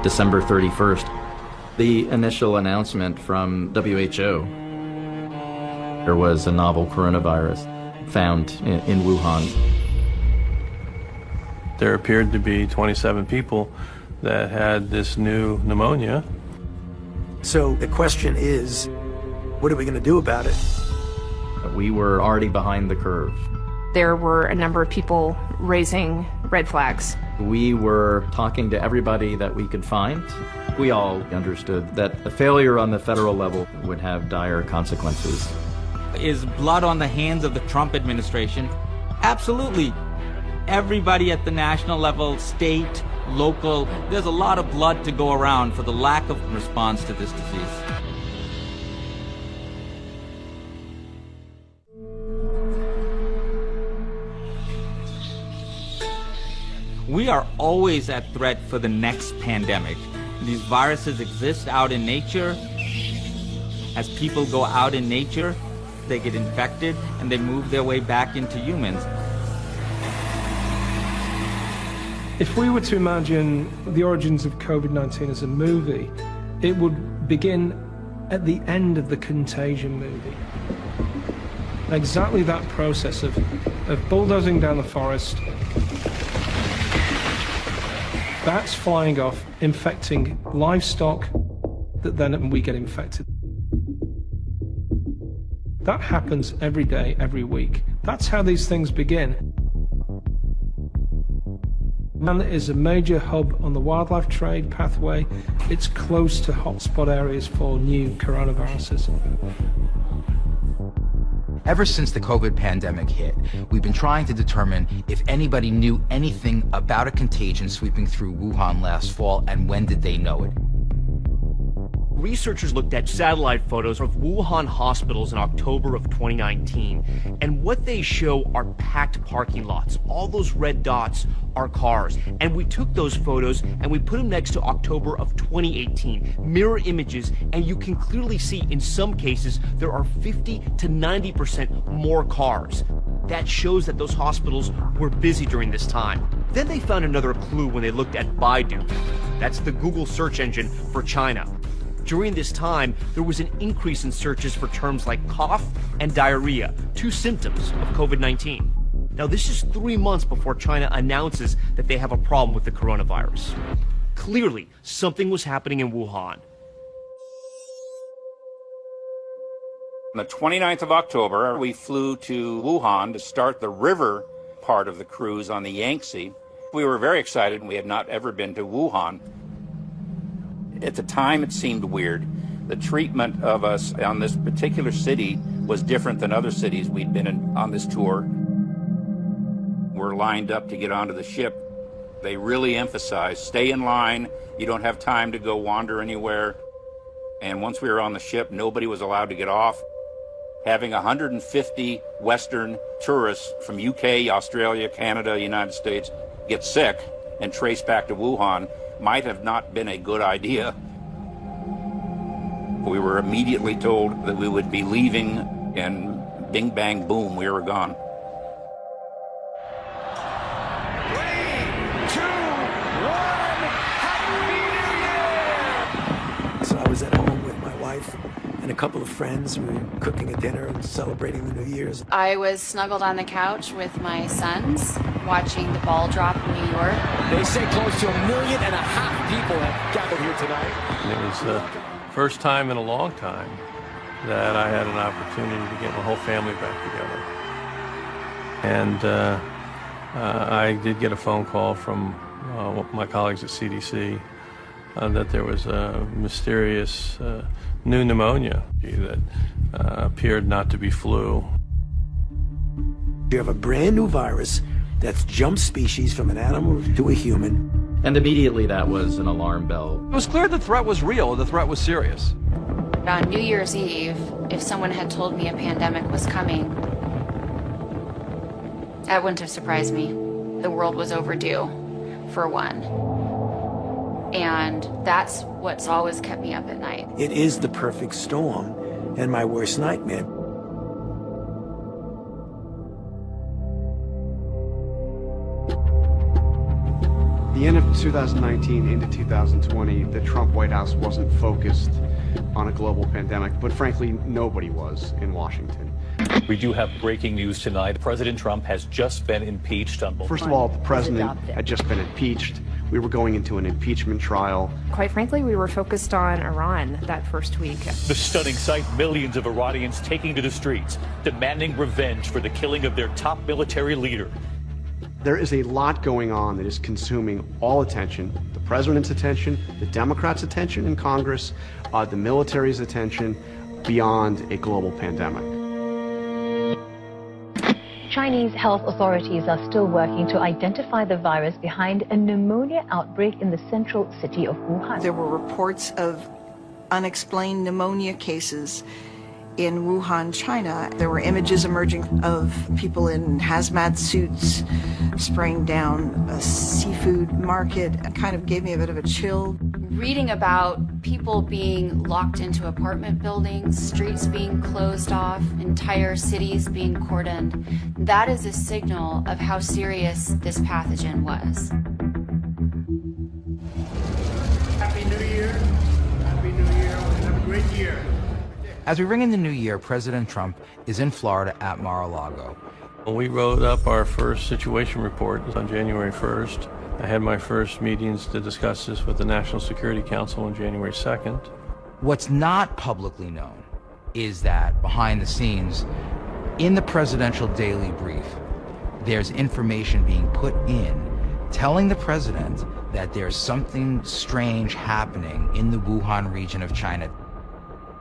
December 31st. The initial announcement from WHO, there was a novel coronavirus found in Wuhan. There appeared to be 27 people that had this new pneumonia. So the question is, what are we going to do about it? We were already behind the curve. There were a number of people raising red flags. We were talking to everybody that we could find. We all understood that a failure on the federal level would have dire consequences. Is blood on the hands of the Trump administration? Absolutely. Everybody at the national level, state, local, there's a lot of blood to go around for the lack of response to this disease. We are always at threat for the next pandemic. These viruses exist out in nature. As people go out in nature, they get infected and they move their way back into humans. If we were to imagine the origins of COVID-19 as a movie, it would begin at the end of the Contagion movie. Exactly that process of bulldozing down the forest, bats flying off, infecting livestock, that then we get infected. That happens every day, every week. That's how these things begin. Man is a major hub on the wildlife trade pathway. It's close to hotspot areas for new coronaviruses. Ever since the COVID pandemic hit, we've been trying to determine if anybody knew anything about a contagion sweeping through Wuhan last fall, and when did they know it. Researchers looked at satellite photos of Wuhan hospitals in October of 2019, and what they show are packed parking lots. All those red dots are cars. And we took those photos and we put them next to October of 2018, mirror images, and you can clearly see in some cases there are 50 to 90% more cars. That shows that those hospitals were busy during this time. Then they found another clue when they looked at Baidu. That's the Google search engine for China. During this time, there was an increase in searches for terms like cough and diarrhea, two symptoms of COVID-19. Now, this is 3 months before China announces that they have a problem with the coronavirus. Clearly, something was happening in Wuhan. On the 29th of October, we flew to Wuhan to start the river part of the cruise on the Yangtze. We were very excited. We had not ever been to Wuhan. At the time, it seemed weird. The treatment of us on this particular city was different than other cities we'd been in on this tour. We're lined up to get onto the ship. They really emphasized, stay in line. You don't have time to go wander anywhere. And once we were on the ship, nobody was allowed to get off. Having 150 Western tourists from UK, Australia, Canada, United States get sick and trace back to Wuhan might have not been a good idea. We were immediately told that we would be leaving, and bing, bang, boom, we were gone. 3, 2, 1, Happy New Year! So I was at home with my wife and a couple of friends. We were cooking a dinner and celebrating the New Year's. I was snuggled on the couch with my sons, watching the ball drop in New York. They say close to 1.5 million people have gathered here tonight. And it was the first time in a long time that I had an opportunity to get my whole family back together. And I did get a phone call from my colleagues at CDC that there was a mysterious new pneumonia that appeared not to be flu. You have a brand new virus that's jumped species from an animal to a human. And immediately that was an alarm bell. It was clear the threat was real, the threat was serious. On New Year's Eve, if someone had told me a pandemic was coming, that wouldn't have surprised me. The world was overdue, for one. And that's what's always kept me up at night. It is the perfect storm and my worst nightmare. The the end of 2019 into 2020, the Trump White House wasn't focused on a global pandemic, but frankly, nobody was in Washington. We do have breaking news tonight. President Trump has just been impeached on both. First of all, the president had just been impeached. We were going into an impeachment trial. Quite frankly, we were focused on Iran that first week. The stunning sight, millions of Iranians taking to the streets, demanding revenge for the killing of their top military leader. There is a lot going on that is consuming all attention, the president's attention, the Democrats' attention in Congress, the military's attention, beyond a global pandemic. Chinese health authorities are still working to identify the virus behind a pneumonia outbreak in the central city of Wuhan. There were reports of unexplained pneumonia cases in Wuhan, China. There were images emerging of people in hazmat suits spraying down a seafood market. It kind of gave me a bit of a chill. Reading about people being locked into apartment buildings, streets being closed off, entire cities being cordoned, that is a signal of how serious this pathogen was. Happy New Year. Happy New Year. Have a great year. As we ring in the new year, President Trump is in Florida at Mar-a-Lago. When we wrote up our first situation report on January 1st, I had my first meetings to discuss this with the National Security Council on January 2nd. What's not publicly known is that behind the scenes, in the presidential daily brief, there's information being put in telling the president that there's something strange happening in the Wuhan region of China.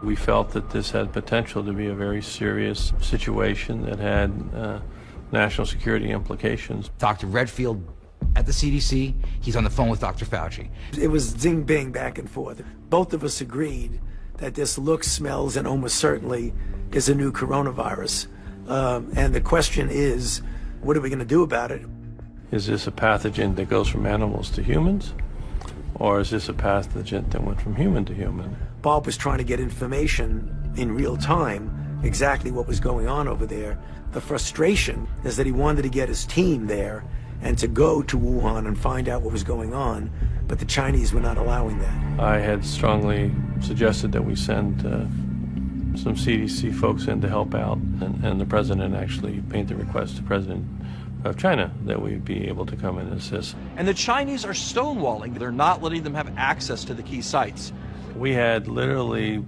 We felt that this had potential to be a very serious situation that had national security implications. Dr. Redfield at the CDC, he's on the phone with Dr. Fauci. It was zing-bang back and forth. Both of us agreed that this looks, smells, and almost certainly is a new coronavirus. And the question is, what are we going to do about it? Is this a pathogen that goes from animals to humans? Or is this a pathogen that went from human to human? Bob was trying to get information in real time, exactly what was going on over there. The frustration is that he wanted to get his team there and to go to Wuhan and find out what was going on, but the Chinese were not allowing that. I had strongly suggested that we send some CDC folks in to help out, and the president actually made the request to President of China that we be able to come and assist. And the Chinese are stonewalling. They're not letting them have access to the key sites. We had literally,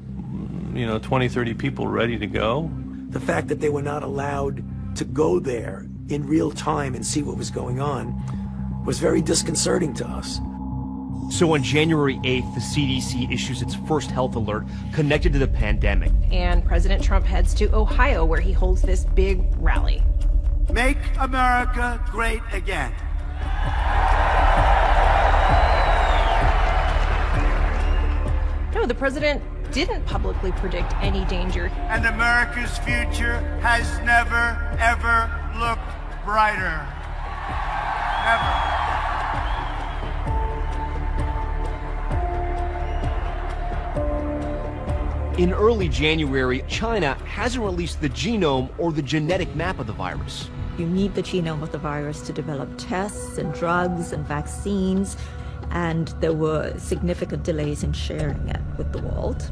20, 30 people ready to go. The fact that they were not allowed to go there in real time and see what was going on was very disconcerting to us. So on January 8th, the CDC issues its first health alert connected to the pandemic. And President Trump heads to Ohio, where he holds this big rally. Make America great again. No, the president didn't publicly predict any danger. And America's future has never, ever looked brighter. Never. In early January, China hasn't released the genome or the genetic map of the virus. You need the genome of the virus to develop tests and drugs and vaccines, and there were significant delays in sharing it with the world.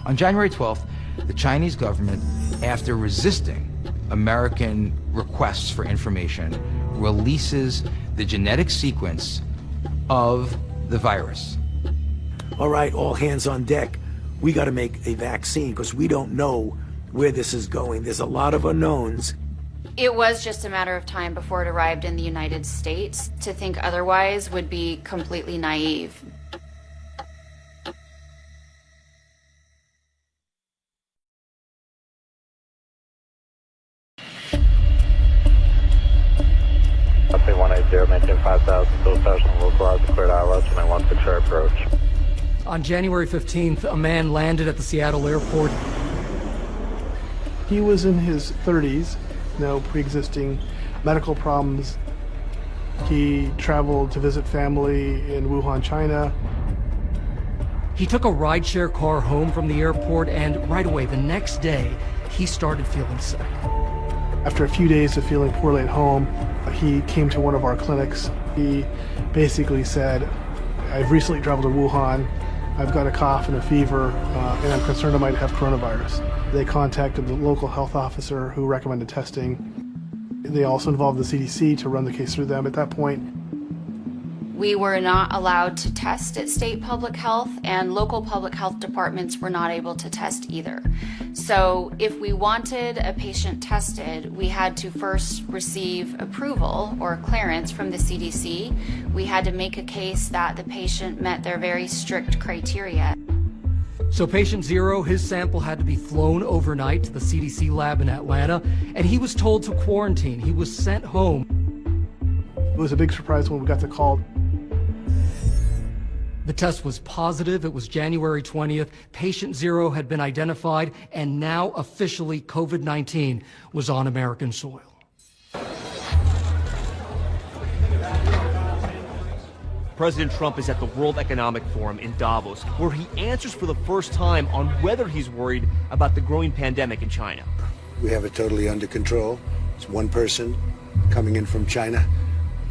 On January 12th, the Chinese government, after resisting American requests for information, releases the genetic sequence of the virus. All right, all hands on deck. We got to make a vaccine because we don't know where this is going. There's a lot of unknowns. It was just a matter of time before it arrived in the United States. To think otherwise would be completely naive. Update 180, maintain 5,000, still session, localized, cleared ILS, and I want the chair approach. On January 15th, a man landed at the Seattle airport. He was in his 30s, no pre-existing medical problems. He traveled to visit family in Wuhan, China. He took a rideshare car home from the airport, and right away, the next day, he started feeling sick. After a few days of feeling poorly at home, he came to one of our clinics. He basically said, I've recently traveled to Wuhan, I've got a cough and a fever, and I'm concerned I might have coronavirus. They contacted the local health officer who recommended testing. They also involved the CDC to run the case through them. At that point, we were not allowed to test at state public health, and local public health departments were not able to test either. So if we wanted a patient tested, we had to first receive approval or clearance from the CDC. We had to make a case that the patient met their very strict criteria. So patient 0, his sample had to be flown overnight to the CDC lab in Atlanta, and he was told to quarantine. He was sent home. It was a big surprise when we got the call. The test was positive. It was January 20th. Patient 0 had been identified, and now officially COVID-19 was on American soil. President Trump is at the World Economic Forum in Davos, where he answers for the first time on whether he's worried about the growing pandemic in China. We have it totally under control. It's one person coming in from China,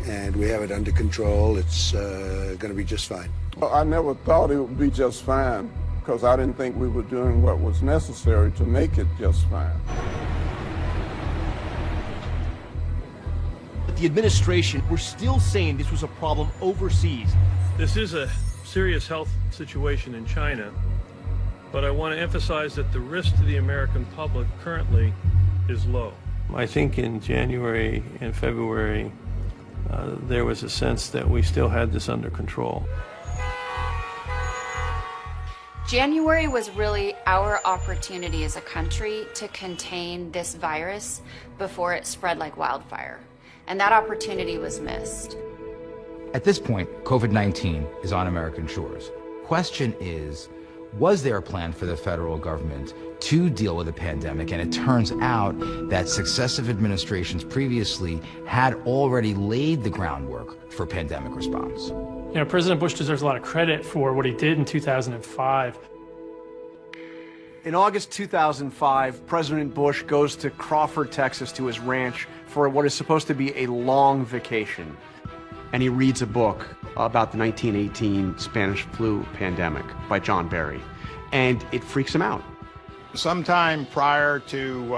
and we have it under control. It's going to be just fine. Well, I never thought it would be just fine, because I didn't think we were doing what was necessary to make it just fine. The administration were still saying this was a problem overseas. This is a serious health situation in China, but I want to emphasize that the risk to the American public currently is low. I think in January and February, there was a sense that we still had this under control. January was really our opportunity as a country to contain this virus before it spread like wildfire. And that opportunity was missed. At this point, COVID-19 is on American shores. Question is, was there a plan for the federal government to deal with the pandemic? And it turns out that successive administrations previously had already laid the groundwork for pandemic response. You know, President Bush deserves a lot of credit for what he did in 2005. In August 2005, President Bush goes to Crawford, Texas, to his ranch for what is supposed to be a long vacation. And he reads a book about the 1918 Spanish flu pandemic by John Barry. And it freaks him out. Sometime prior to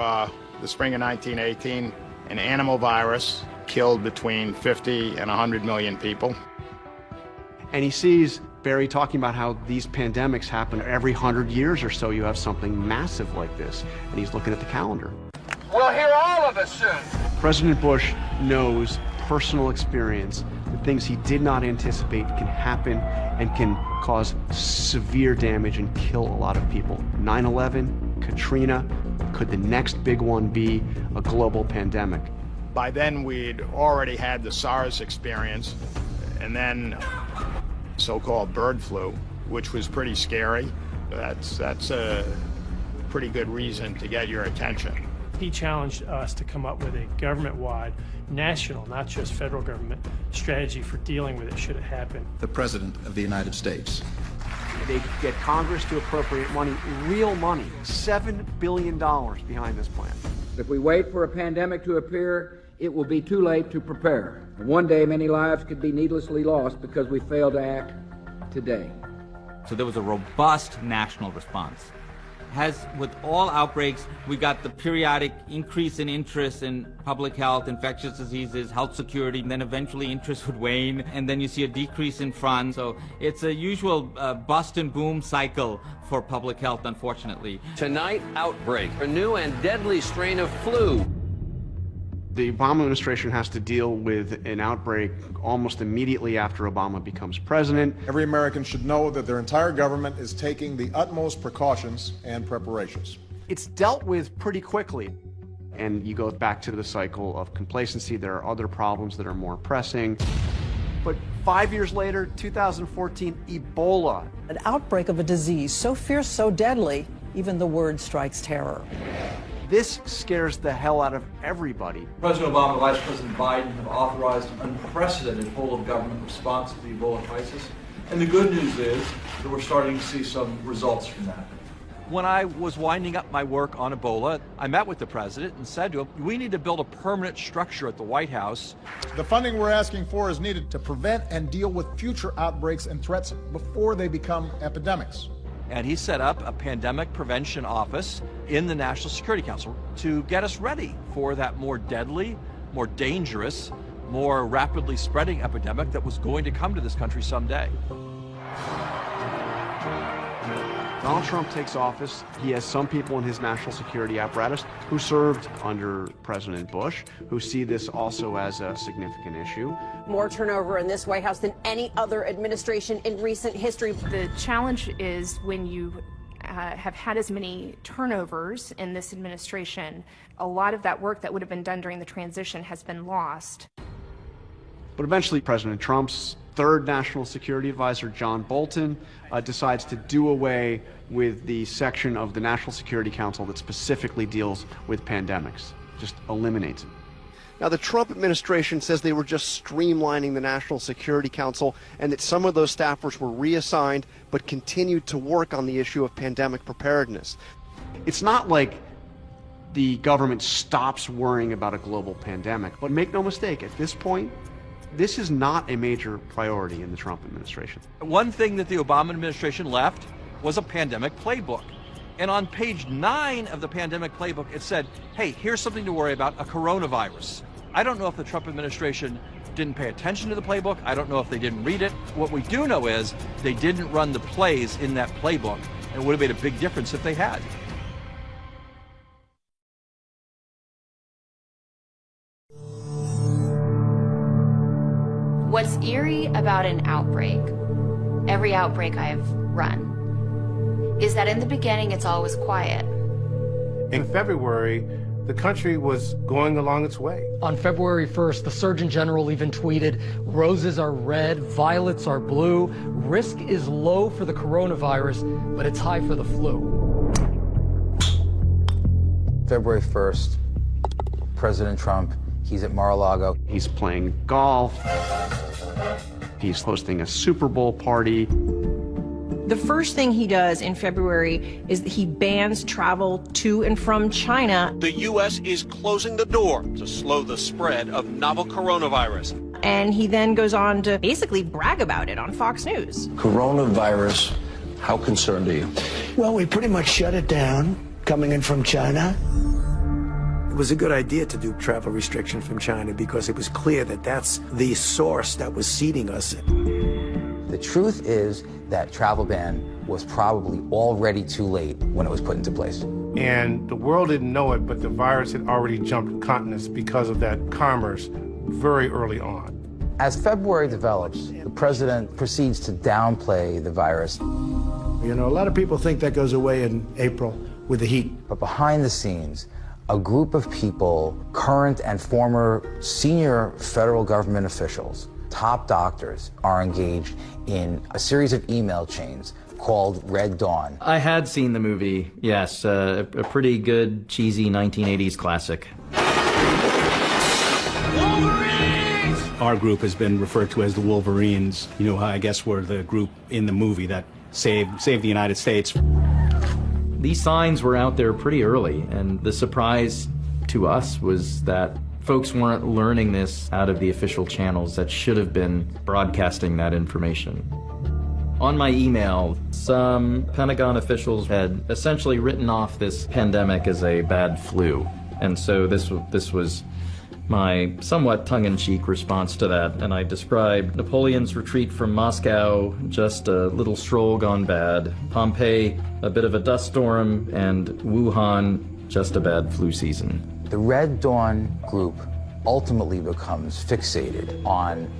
the spring of 1918, an animal virus killed between 50 and 100 million people. And he sees Barry talking about how these pandemics happen every 100 years or so. You have something massive like this. And he's looking at the calendar. We'll hear all of it soon. President Bush knows personal experience that things he did not anticipate can happen and can cause severe damage and kill a lot of people. 9/11, Katrina, could the next big one be a global pandemic? By then, we'd already had the SARS experience, and then so-called bird flu, which was pretty scary. That's a pretty good reason to get your attention. He challenged us to come up with a government-wide, national, not just federal government, strategy for dealing with it should it happen. The President of the United States. They get Congress to appropriate money, real money, $7 billion behind this plan. If we wait for a pandemic to appear, it will be too late to prepare. And one day, many lives could be needlessly lost because we failed to act today. So there was a robust national response. As with all outbreaks, we got the periodic increase in interest in public health, infectious diseases, health security, and then eventually interest would wane, and then you see a decrease in funds. So it's a usual bust and boom cycle for public health, unfortunately. Tonight, outbreak, a new and deadly strain of flu. The Obama administration has to deal with an outbreak almost immediately after Obama becomes president. Every American should know that their entire government is taking the utmost precautions and preparations. It's dealt with pretty quickly. And you go back to the cycle of complacency. There are other problems that are more pressing. But 5 years later, 2014, Ebola. An outbreak of a disease so fierce, so deadly, even the word strikes terror. This scares the hell out of everybody. President Obama and Vice President Biden have authorized an unprecedented whole-of-government response to the Ebola crisis. And the good news is that we're starting to see some results from that. When I was winding up my work on Ebola, I met with the president and said to him, we need to build a permanent structure at the White House. The funding we're asking for is needed to prevent and deal with future outbreaks and threats before they become epidemics. And he set up a pandemic prevention office in the National Security Council to get us ready for that more deadly, more dangerous, more rapidly spreading epidemic that was going to come to this country someday. Donald Trump takes office. He has some people in his national security apparatus who served under President Bush, who see this also as a significant issue. More turnover in this White House than any other administration in recent history. The challenge is when you have had as many turnovers in this administration, a lot of that work that would have been done during the transition has been lost. But eventually, President Trump's third national security advisor, John Bolton, decides to do away with the section of the National Security Council that specifically deals with pandemics, just eliminates it. Now, the Trump administration says they were just streamlining the National Security Council and that some of those staffers were reassigned but continued to work on the issue of pandemic preparedness. It's not like the government stops worrying about a global pandemic, but make no mistake, at this point, this is not a major priority in the Trump administration. One thing that the Obama administration left was a pandemic playbook. And on page 9 of the pandemic playbook, it said, hey, here's something to worry about, a coronavirus. I don't know if the Trump administration didn't pay attention to the playbook. I don't know if they didn't read it. What we do know is they didn't run the plays in that playbook. And it would have made a big difference if they had. What's eerie about an outbreak, every outbreak I've run, is that in the beginning it's always quiet. In February, the country was going along its way. On February 1st, the Surgeon General even tweeted, "Roses are red, violets are blue. Risk is low for the coronavirus, but it's high for the flu." February 1st, President Trump, he's at Mar-a-Lago. He's playing golf. He's hosting a Super Bowl party. The first thing he does in February is that he bans travel to and from China. The U.S. is closing the door to slow the spread of novel coronavirus. And he then goes on to basically brag about it on Fox News. Coronavirus, how concerned are you? Well, we pretty much shut it down coming in from China. It was a good idea to do travel restriction from China because it was clear that that's the source that was seeding us. The truth is that travel ban was probably already too late when it was put into place. And the world didn't know it, but the virus had already jumped continents because of that commerce very early on. As February develops, the president proceeds to downplay the virus. You know, a lot of people think that goes away in April with the heat. But behind the scenes, a group of people, current and former senior federal government officials, top doctors, are engaged in a series of email chains called Red Dawn. I had seen the movie, yes, a pretty good, cheesy 1980s classic. Wolverines! Our group has been referred to as the Wolverines. You know, I guess we're the group in the movie that saved the United States. These signs were out there pretty early, and the surprise to us was that folks weren't learning this out of the official channels that should have been broadcasting that information. On my email, some Pentagon officials had essentially written off this pandemic as a bad flu. And so this was my somewhat tongue-in-cheek response to that, and I described Napoleon's retreat from Moscow, just a little stroll gone bad, Pompeii, a bit of a dust storm, and Wuhan, just a bad flu season. The Red Dawn group ultimately becomes fixated on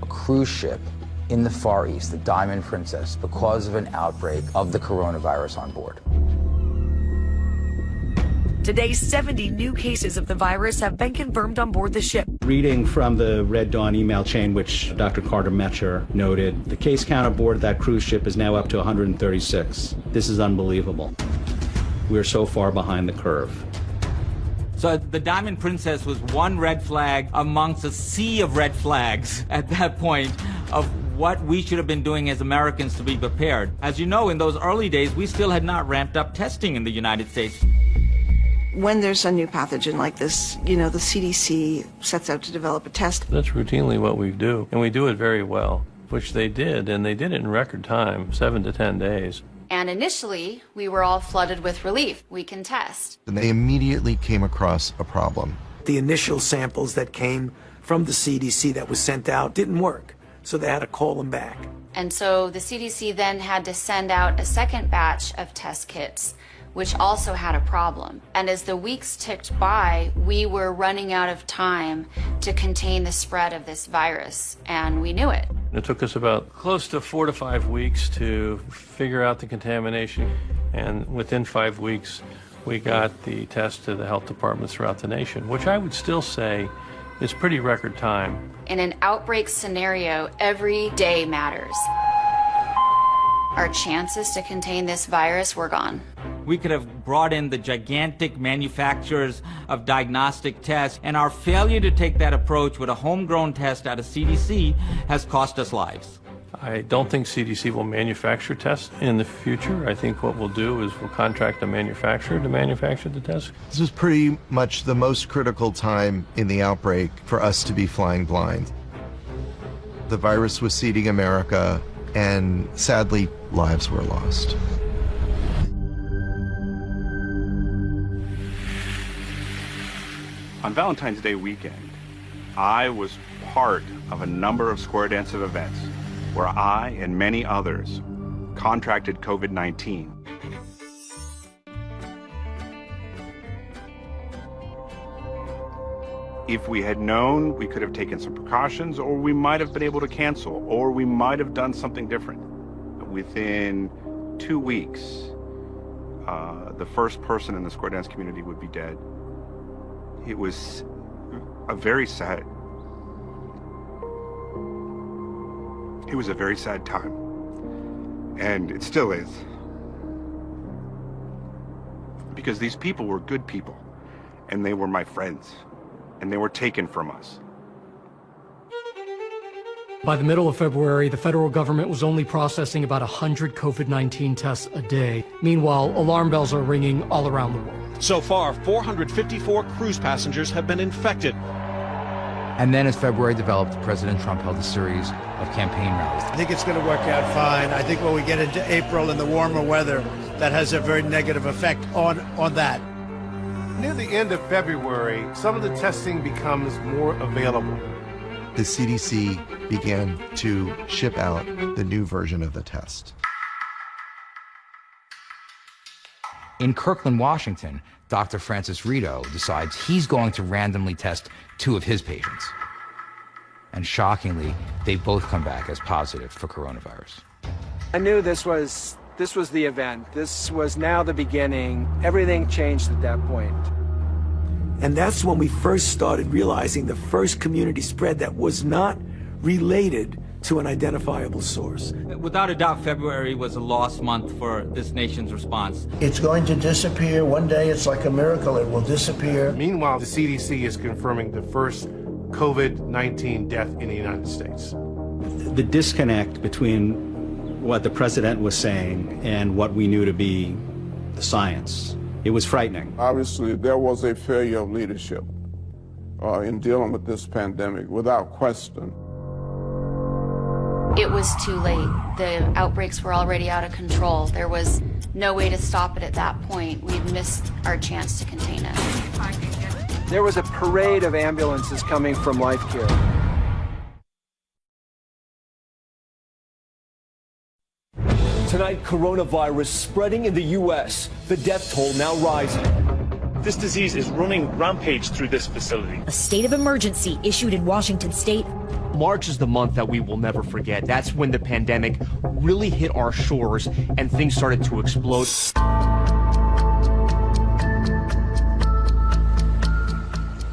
a cruise ship in the Far East, the Diamond Princess, because of an outbreak of the coronavirus on board. Today, 70 new cases of the virus have been confirmed on board the ship. Reading from the Red Dawn email chain, which Dr. Carter Metcher noted, the case count aboard that cruise ship is now up to 136. This is unbelievable. We're so far behind the curve. So the Diamond Princess was one red flag amongst a sea of red flags at that point of what we should have been doing as Americans to be prepared. As you know, in those early days, we still had not ramped up testing in the United States. When there's a new pathogen like this, the CDC sets out to develop a test. That's routinely what we do, and we do it very well, which they did, and they did it in record time, 7 to 10 days. And initially, we were all flooded with relief. We can test. And they immediately came across a problem. The initial samples that came from the CDC that was sent out didn't work, so they had to call them back. And so the CDC then had to send out a second batch of test kits, which also had a problem. And as the weeks ticked by, we were running out of time to contain the spread of this virus, and we knew it. It took us about close to 4 to 5 weeks to figure out the contamination, and within 5 weeks, we got the test to the health departments throughout the nation, which I would still say is pretty record time. In an outbreak scenario, every day matters. Our chances to contain this virus were gone. We could have brought in the gigantic manufacturers of diagnostic tests, and our failure to take that approach with a homegrown test out of CDC has cost us lives. I don't think CDC will manufacture tests in the future. I think what we'll do is we'll contract a manufacturer to manufacture the test. This was pretty much the most critical time in the outbreak for us to be flying blind. The virus was seeding America, and sadly, lives were lost. On Valentine's Day weekend, I was part of a number of square dance events where I and many others contracted COVID-19. If we had known, we could have taken some precautions, or we might have been able to cancel, or we might have done something different. Within 2 weeks, the first person in the square dance community would be dead. It was a very sad time, and it still is, because these people were good people, and they were my friends, and they were taken from us. By the middle of February, the federal government was only processing about 100 COVID-19 tests a day. Meanwhile, alarm bells are ringing all around the world. So far, 454 cruise passengers have been infected. And then as February developed, President Trump held a series of campaign rallies. I think it's going to work out fine. I think when we get into April and the warmer weather, that has a very negative effect on that. Near the end of February, some of the testing becomes more available. The CDC began to ship out the new version of the test. In Kirkland, Washington, Dr. Francis Rito decides he's going to randomly test 2 of his patients. And shockingly, they both come back as positive for coronavirus. I knew this was the event. This was now the beginning. Everything changed at that point. And that's when we first started realizing the first community spread that was not related to an identifiable source. Without a doubt, February was a lost month for this nation's response. It's going to disappear. One day, it's like a miracle. It will disappear. Meanwhile, the CDC is confirming the first COVID-19 death in the United States. The disconnect between what the president was saying and what we knew to be the science, it was frightening. Obviously, there was a failure of leadership in dealing with this pandemic, without question. It was too late. The outbreaks were already out of control. There was no way to stop it at that point. We'd missed our chance to contain it. There was a parade of ambulances coming from Life Care. Tonight, coronavirus spreading in the U.S. The death toll now rising. This disease is running rampage through this facility. A state of emergency issued in Washington state. March is the month that we will never forget. That's when the pandemic really hit our shores and things started to explode.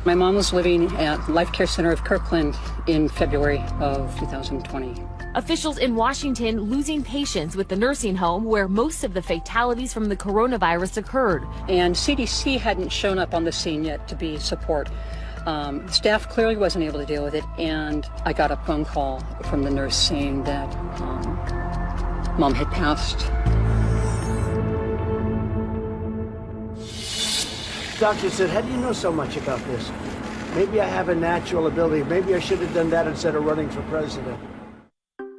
My mom was living at Life Care Center of Kirkland in February of 2020. Officials in Washington losing patients with the nursing home where most of the fatalities from the coronavirus occurred. And CDC hadn't shown up on the scene yet to be support. Staff clearly wasn't able to deal with it, and I got a phone call from the nurse saying that Mom had passed. Doctor said, how do you know so much about this? Maybe I have a natural ability. Maybe I should have done that instead of running for president.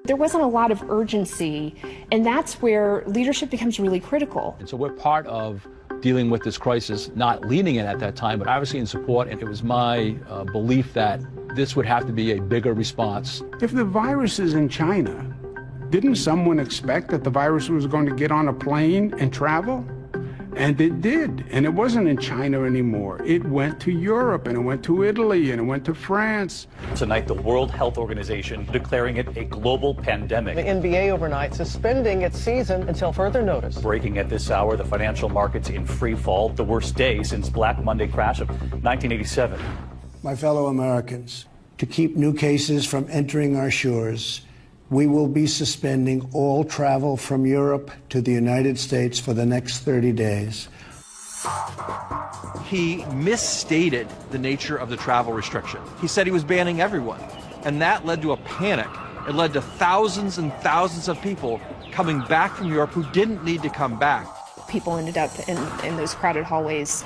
There wasn't a lot of urgency, and that's where leadership becomes really critical. And so we're part of dealing with this crisis, not leading it at that time, but obviously in support. And it was my belief that this would have to be a bigger response. If the virus is in China, didn't someone expect that the virus was going to get on a plane and travel? And it did. And it wasn't in China anymore. It went to Europe, and it went to Italy, and it went to France. Tonight, the World Health Organization declaring it a global pandemic. The NBA overnight suspending its season until further notice. Breaking at this hour, the financial markets in free fall, the worst day since Black Monday crash of 1987. My fellow Americans, to keep new cases from entering our shores, we will be suspending all travel from Europe to the United States for the next 30 days. He misstated the nature of the travel restriction. He said he was banning everyone, and that led to a panic. It led to thousands and thousands of people coming back from Europe who didn't need to come back. People ended up in those crowded hallways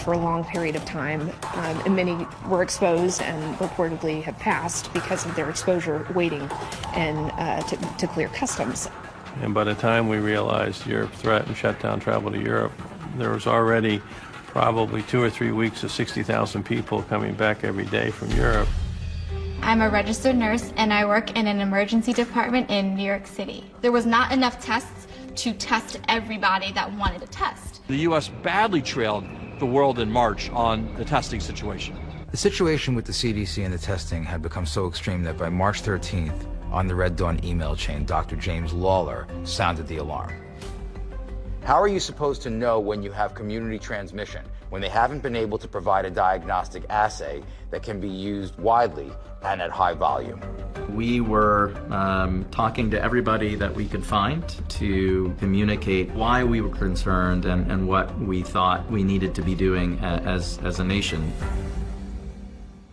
for a long period of time, and many were exposed and reportedly have passed because of their exposure waiting and to clear customs. And by the time we realized Europe threat and shut down travel to Europe, there was already probably 2 or 3 weeks of 60,000 people coming back every day from Europe. I'm a registered nurse and I work in an emergency department in New York City. There was not enough tests to test everybody that wanted a test. The U.S. badly trailed the world in March on the testing situation. The situation with the CDC and the testing had become so extreme that by March 13th, on the Red Dawn email chain, Dr. James Lawler sounded the alarm. How are you supposed to know when you have community transmission when they haven't been able to provide a diagnostic assay that can be used widely and at high volume? We were talking to everybody that we could find to communicate why we were concerned and what we thought we needed to be doing as a nation.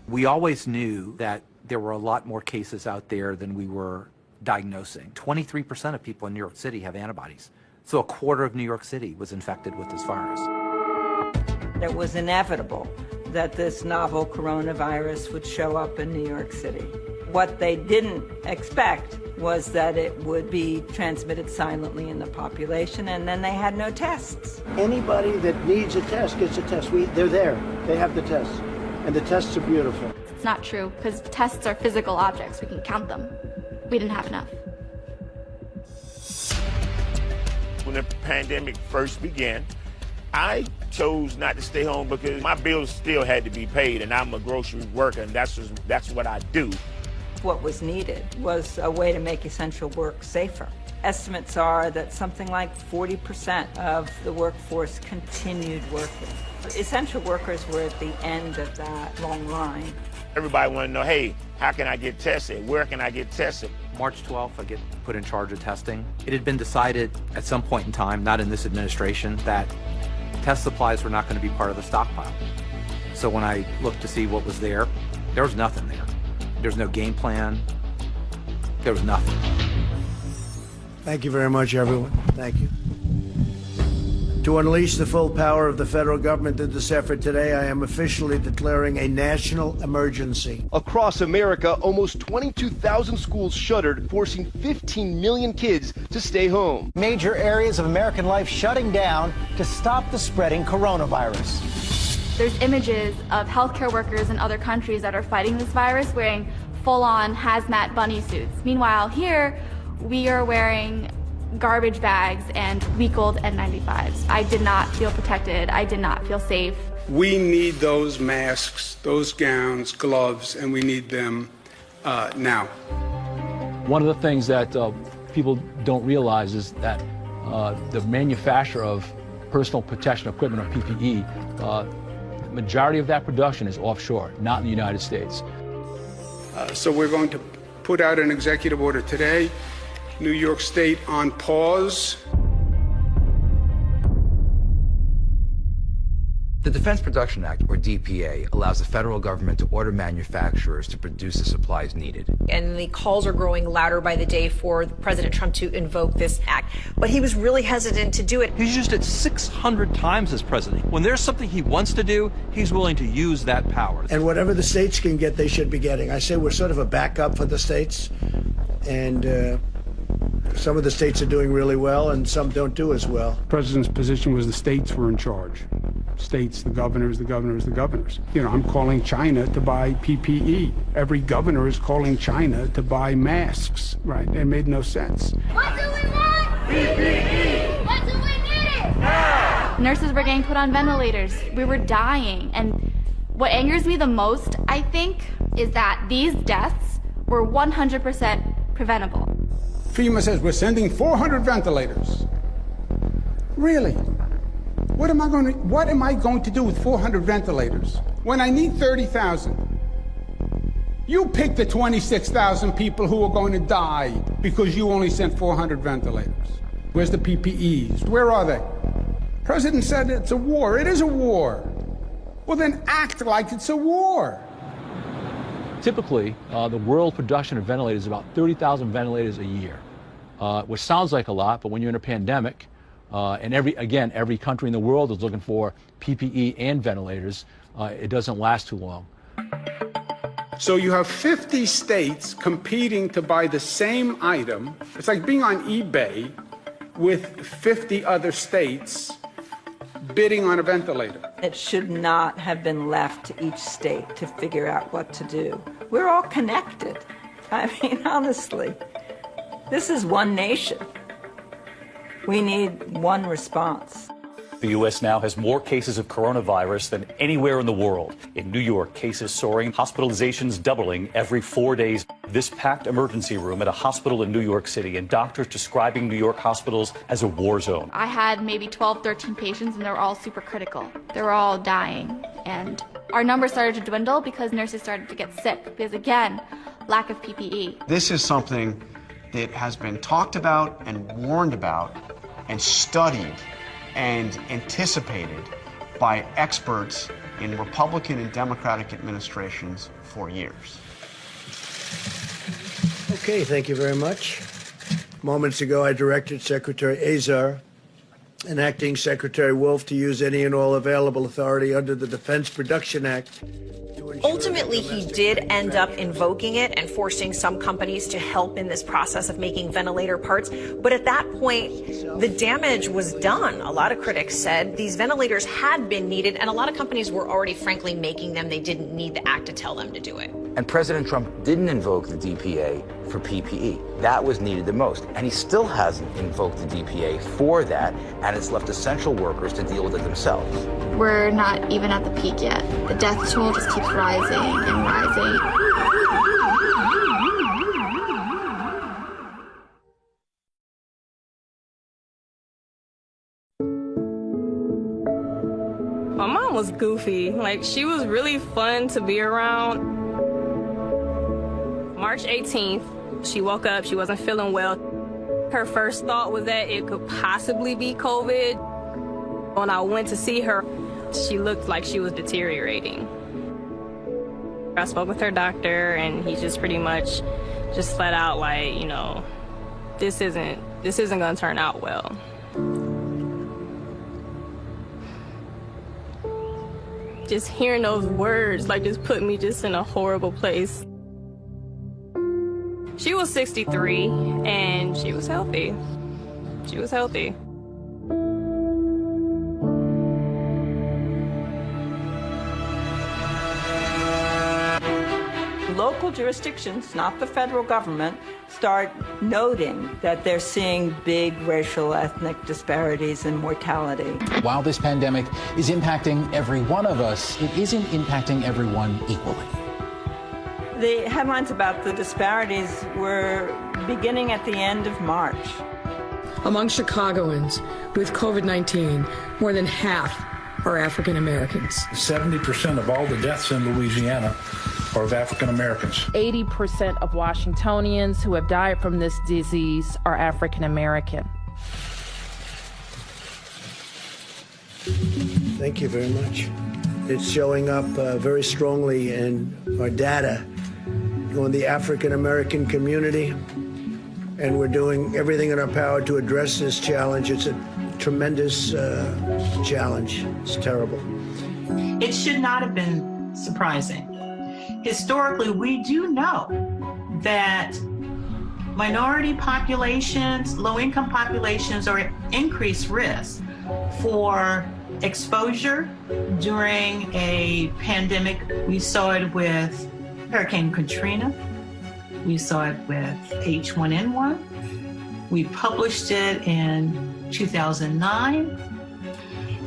We always knew that there were a lot more cases out there than we were diagnosing. 23% of people in New York City have antibodies. So a quarter of New York City was infected with this virus. It was inevitable that this novel coronavirus would show up in New York City. What they didn't expect was that it would be transmitted silently in the population, and then they had no tests. Anybody that needs a test gets a test. They're there. They have the tests. And the tests are beautiful. It's not true, because tests are physical objects. We can count them. We didn't have enough. When the pandemic first began, I chose not to stay home because my bills still had to be paid, and I'm a grocery worker, and that's what I do. What was needed was a way to make essential work safer. Estimates are that something like 40% of the workforce continued working. Essential workers were at the end of that long line. Everybody wanted to know, hey, how can I get tested? Where can I get tested? March 12th, I get put in charge of testing. It had been decided at some point in time, not in this administration, that test supplies were not going to be part of the stockpile. So when I looked to see what was there was nothing there. There's no game plan. There was nothing. Thank you very much, everyone. Thank you. To unleash the full power of the federal government in this effort today, I am officially declaring a national emergency. Across America, almost 22,000 schools shuttered, forcing 15 million kids to stay home. Major areas of American life shutting down to stop the spreading coronavirus. There's images of healthcare workers in other countries that are fighting this virus wearing full-on hazmat bunny suits. Meanwhile, here, we are wearing garbage bags and week-old N95s. I did not feel protected. I did not feel safe. We need those masks, those gowns, gloves, and we need them now. One of the things that people don't realize is that the manufacturer of personal protection equipment, or PPE, the majority of that production is offshore, not in the United States. So we're going to put out an executive order today. New York State on pause. The Defense Production Act, or DPA, allows the federal government to order manufacturers to produce the supplies needed. And the calls are growing louder by the day for President Trump to invoke this act. But he was really hesitant to do it. He's used it 600 times as president. When there's something he wants to do, he's willing to use that power. And whatever the states can get, they should be getting. I say we're sort of a backup for the states. And some of the states are doing really well, and some don't do as well. The president's position was the states were in charge. States, the governors, the governors, the governors. You know, I'm calling China to buy PPE. Every governor is calling China to buy masks, right? It made no sense. What do we want? PPE! What do we need? Now! Nurses were getting put on ventilators. We were dying. And what angers me the most, I think, is that these deaths were 100% preventable. FEMA says we're sending 400 ventilators. Really? What am I going to do with 400 ventilators when I need 30,000? You pick the 26,000 people who are going to die because you only sent 400 ventilators. Where's the PPEs? Where are they? President said it's a war. It is a war. Well, then act like it's a war. Typically, the world production of ventilators is about 30,000 ventilators a year, which sounds like a lot, but when you're in a pandemic, and every country in the world is looking for PPE and ventilators, it doesn't last too long. So you have 50 states competing to buy the same item. It's like being on eBay with 50 other states bidding on a ventilator. It should not have been left to each state to figure out what to do. We're all connected. I mean, honestly, this is one nation. We need one response. The U.S. now has more cases of coronavirus than anywhere in the world. In New York, cases soaring, hospitalizations doubling every 4 days. This packed emergency room at a hospital in New York City, and doctors describing New York hospitals as a war zone. I had maybe 12, 13 patients, and they were all super critical. They were all dying. And our numbers started to dwindle because nurses started to get sick. Because, again, lack of PPE. This is something that has been talked about and warned about and studied and anticipated by experts in Republican and Democratic administrations for years. Okay, thank you very much. Moments ago, I directed Secretary Azar and Acting Secretary Wolf to use any and all available authority under the Defense Production Act. Ultimately, he did end up invoking it and forcing some companies to help in this process of making ventilator parts. But at that point, the damage was done. A lot of critics said these ventilators had been needed, and a lot of companies were already, frankly, making them. They didn't need the act to tell them to do it. And President Trump didn't invoke the DPA for PPE. That was needed the most. And he still hasn't invoked the DPA for that, and it's left essential workers to deal with it themselves. We're not even at the peak yet. The death toll just keeps rising and rising. My mom was goofy. Like, she was really fun to be around. March 18th, she woke up, she wasn't feeling well. Her first thought was that it could possibly be COVID. When I went to see her, she looked like she was deteriorating. I spoke with her doctor, and he just pretty much just flat out like, you know, this isn't gonna turn out well. Just hearing those words, like, just put me just in a horrible place. She was 63, and she was healthy. She was healthy. Local jurisdictions, not the federal government, start noting that they're seeing big racial, ethnic disparities in mortality. While this pandemic is impacting every one of us, it isn't impacting everyone equally. The headlines about the disparities were beginning at the end of March. Among Chicagoans with COVID-19, more than half are African Americans. 70% of all the deaths in Louisiana are of African Americans. 80% of Washingtonians who have died from this disease are African American. Thank you very much. It's showing up very strongly in our data on the African American community, and we're doing everything in our power to address this challenge. It's a tremendous challenge. It's terrible. It should not have been surprising. Historically, we do know that minority populations, low-income populations are at increased risk for exposure during a pandemic. We saw it with Hurricane Katrina. We saw it with H1N1. We published it in 2009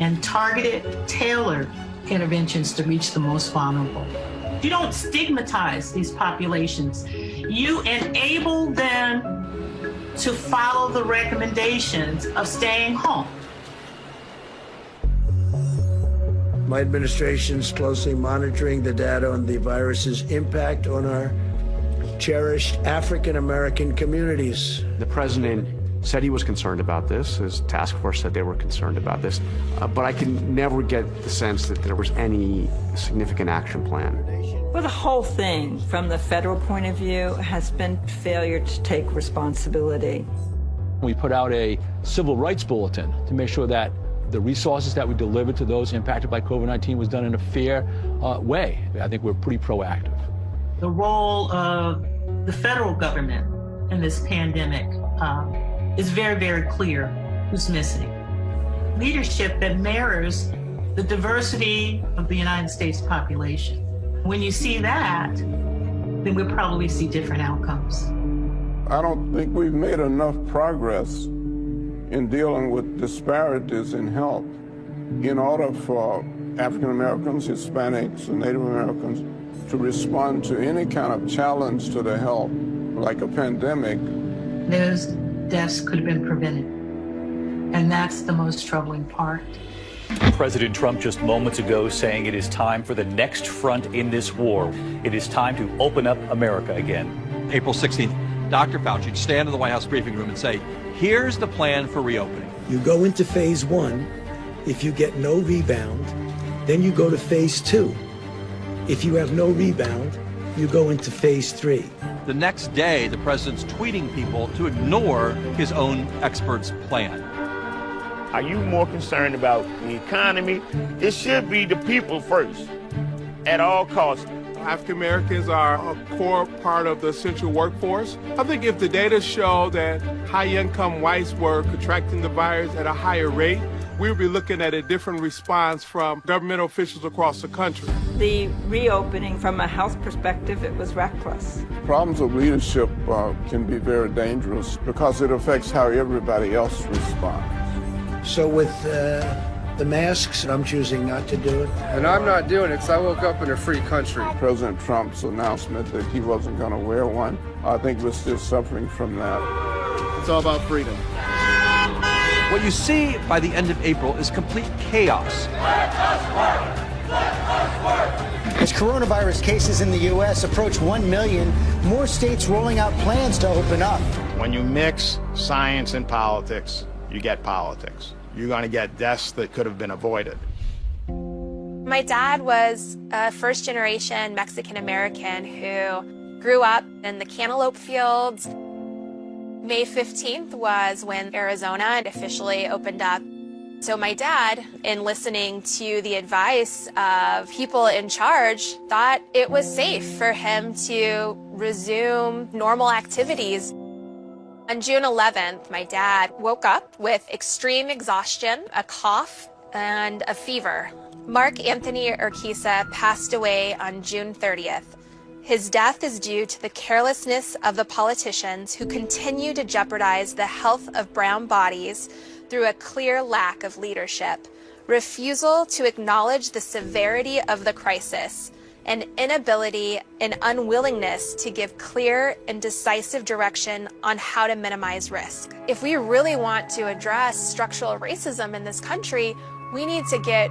and targeted, tailored interventions to reach the most vulnerable. You don't stigmatize these populations. You enable them to follow the recommendations of staying home. My administration's closely monitoring the data on the virus's impact on our cherished African American communities. The president said he was concerned about this. His task force said they were concerned about this. But I can never get the sense that there was any significant action plan. Well, the whole thing, from the federal point of view, has been failure to take responsibility. We put out a civil rights bulletin to make sure that the resources that we delivered to those impacted by COVID-19 was done in a fair way. I think we're pretty proactive. The role of the federal government in this pandemic is very, very clear who's missing. Leadership that mirrors the diversity of the United States population. When you see that, then we'll probably see different outcomes. I don't think we've made enough progress in dealing with disparities in health in order for African Americans, Hispanics, and Native Americans to respond to any kind of challenge to their health, like a pandemic. Those deaths could have been prevented, and that's the most troubling part. President Trump just moments ago saying it is time for the next front in this war. It is time to open up America again. April 16th, Dr. Fauci stand in the White House briefing room and say, here's the plan for reopening. You go into phase 1. If you get no rebound, then you go to phase 2. If you have no rebound, you go into phase 3. The next day, the president's tweeting people to ignore his own experts' plan. Are you more concerned about the economy? It should be the people first, at all costs. African Americans are a core part of the essential workforce. I think if the data show that high-income whites were contracting the virus at a higher rate, we would be looking at a different response from government officials across the country. The reopening, from a health perspective, it was reckless. Problems of leadership can be very dangerous because it affects how everybody else responds. So with the masks, I'm choosing not to do it. And I'm not doing it because I woke up in a free country. President Trump's announcement that he wasn't going to wear one, I think we're still suffering from that. It's all about freedom. What you see by the end of April is complete chaos. As coronavirus cases in the U.S. approach 1 million, more states rolling out plans to open up. When you mix science and politics, you get politics. You're going to get deaths that could have been avoided. My dad was a first-generation Mexican-American who grew up in the cantaloupe fields. May 15th was when Arizona officially opened up. So my dad, in listening to the advice of people in charge, thought it was safe for him to resume normal activities. On June 11th, my dad woke up with extreme exhaustion, a cough, and a fever. Mark Anthony Urquiza passed away on June 30th. His death is due to the carelessness of the politicians who continue to jeopardize the health of brown bodies through a clear lack of leadership, refusal to acknowledge the severity of the crisis, and inability and unwillingness to give clear and decisive direction on how to minimize risk. If we really want to address structural racism in this country, we need to get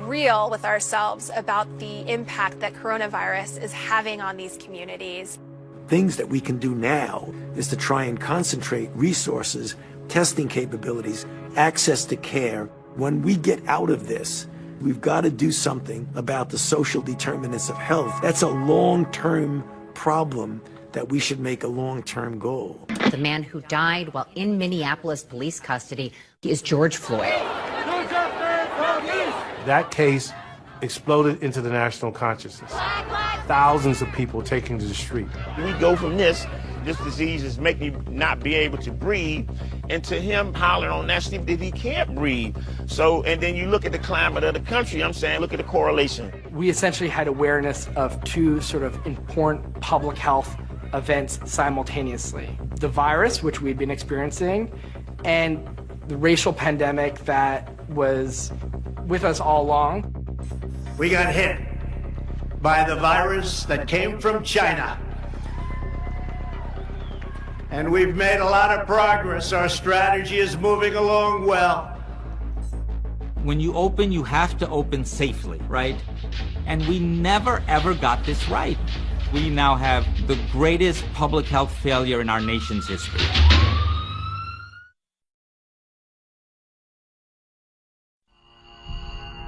real with ourselves about the impact that coronavirus is having on these communities. Things that we can do now is to try and concentrate resources, testing capabilities, access to care. When we get out of this, We've got to do something about the social determinants of health. That's a long-term problem that we should make a long-term goal. The man who died while in Minneapolis police custody is George Floyd. That case exploded into the national consciousness. Thousands of people taking to the street. We go from this disease is making me not be able to breathe, into him hollering on that street that he can't breathe. So, and then you look at the climate of the country, I'm saying, look at the correlation. We essentially had awareness of two sort of important public health events simultaneously. The virus, which we'd been experiencing, and the racial pandemic that was with us all along. We got hit by the virus that came from China. And we've made a lot of progress. Our strategy is moving along well. When you open, you have to open safely, right? And we never ever got this right. We now have the greatest public health failure in our nation's history.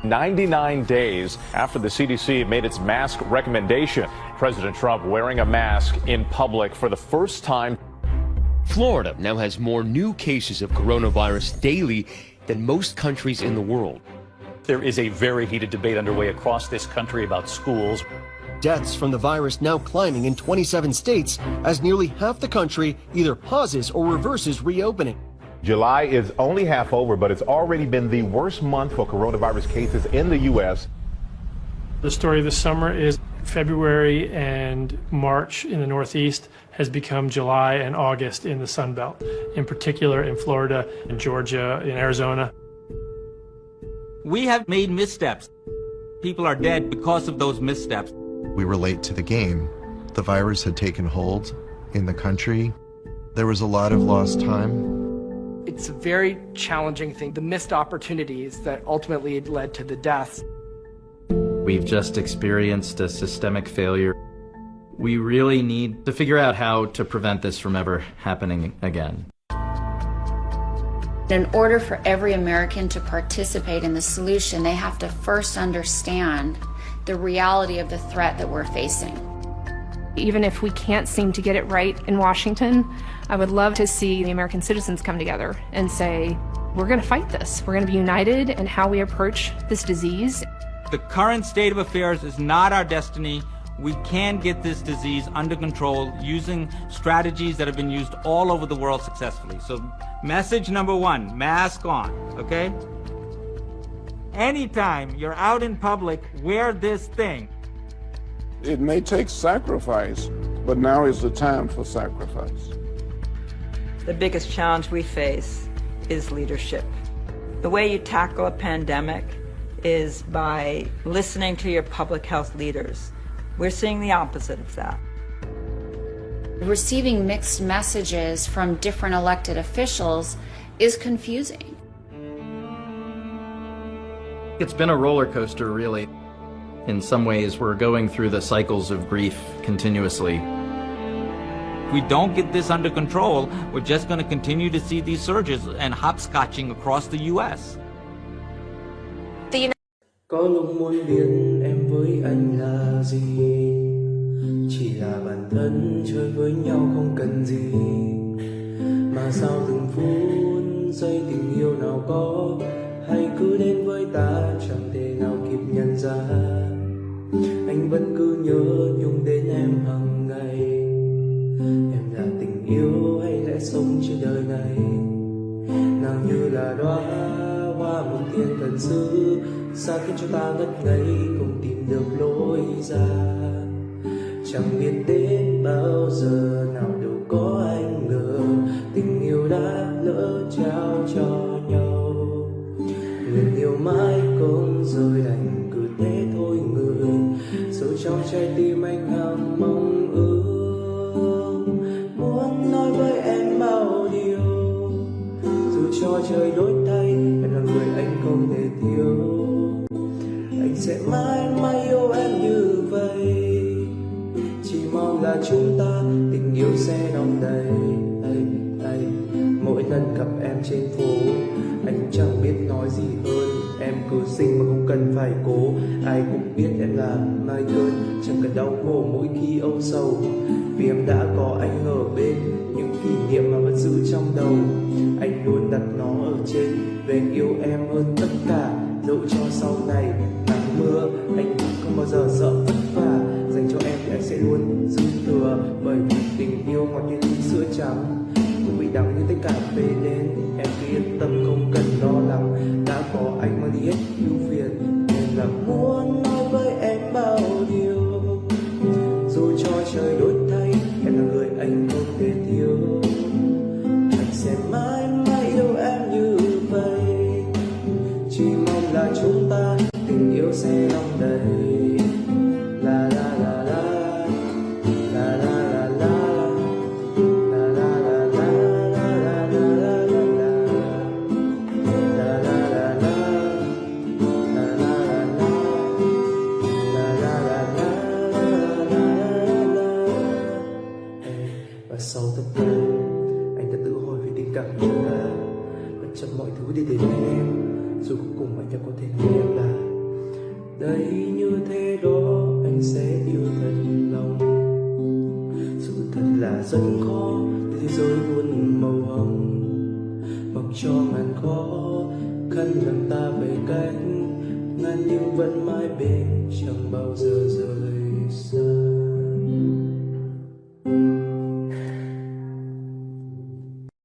"99 days after the CDC made its mask recommendation, President Trump wearing a mask in public for the first time. Florida now has more new cases of coronavirus daily than most countries in the world. There is a very heated debate underway across this country about schools. Deaths from the virus now climbing in 27 states as nearly half the country either pauses or reverses reopening. July is only half over, but it's already been the worst month for coronavirus cases in the U.S. The story of the summer is February and March in the Northeast has become July and August in the Sun Belt, in particular in Florida, in Georgia, in Arizona. We have made missteps. People are dead because of those missteps. We relate to the game. The virus had taken hold in the country. There was a lot of lost time. It's a very challenging thing, the missed opportunities that ultimately led to the deaths. We've just experienced a systemic failure. We really need to figure out how to prevent this from ever happening again. In order for every American to participate in the solution, they have to first understand the reality of the threat that we're facing. Even if we can't seem to get it right in Washington, I would love to see the American citizens come together and say, we're going to fight this. We're going to be united in how we approach this disease. The current state of affairs is not our destiny. We can get this disease under control using strategies that have been used all over the world successfully. So message number one, mask on, okay? Anytime you're out in public, wear this thing. It may take sacrifice, but now is the time for sacrifice. The biggest challenge we face is leadership. The way you tackle a pandemic is by listening to your public health leaders. We're seeing the opposite of that. Receiving mixed messages from different elected officials is confusing. It's been a roller coaster, really. In some ways, we're going through the cycles of grief continuously. If we don't get this under control, we're just going to continue to see these surges and hopscotching across the U.S. Có lúc muốn biết em với anh là gì, chỉ là bản thân chơi với nhau không cần gì, mà sao từng phút giây tình yêu nào có hay cứ đến với ta chẳng thể nào kịp nhận ra. Anh vẫn cứ nhớ nhung đến em hàng ngày. Em là tình yêu hay lẽ sống trên đời này, nào như là đóa hoa một thiên thần sứ, xa khiến cho ta ngất ngây không tìm được lối ra. Chẳng biết đến bao giờ nào đâu có anh ngờ tình yêu đã lỡ trao cho nhau. Nguyện yêu mãi không rời đành cứ thế thôi người, sâu trong trái tim anh hằng mong ước muốn nói với em bao điều. Dù cho trời đổi thay, em là người anh không thể thiếu. Anh sẽ mãi mãi yêu em như vậy, chỉ mong là chúng ta tình yêu sẽ đong đầy. Mỗi lần gặp em trên phố, anh chẳng biết nói gì hơn, em hứa sinh mà không cần phải cố. Ai cũng biết em là mai cơn, chẳng cần đau khổ mỗi khi âu sầu, vì em đã có anh ở bên, những kỷ niệm mà vẫn giữ trong đầu. Anh luôn đặt nó ở trên, về anh yêu em hơn tất cả, dẫu cho sau này nắng mưa anh không bao giờ sợ vất vả. Dành cho em thì anh sẽ luôn dư thừa, bởi vì tình yêu ngọt như ly sữa trắng, cũng bị đắng như tách cà phê đến. Em cứ yên tâm không cần lo lắng, đã có anh mang đi hết ưu phiền, nên là muốn nói với em bao điều, dù cho trời đổi thay em là người anh không thể thiếu. Anh sẽ mãi mãi yêu em như vậy, chỉ mong là chúng ta tình yêu sẽ đong đầy. La la la la la la la la la la la la la la la và sau tất cả anh đã tự hỏi về tình cảm của chúng ta, bất chấp mọi thứ để đến với em, dù cuối cùng anh đã có thể nói em là đây như thế đó anh sẽ yêu thật lòng. Sự thật là rất khó để thế giới luôn màu hồng, mặc cho ngàn khó khăn làm ta về cách ngàn nhưng vẫn mãi bên, chẳng bao giờ rời xa.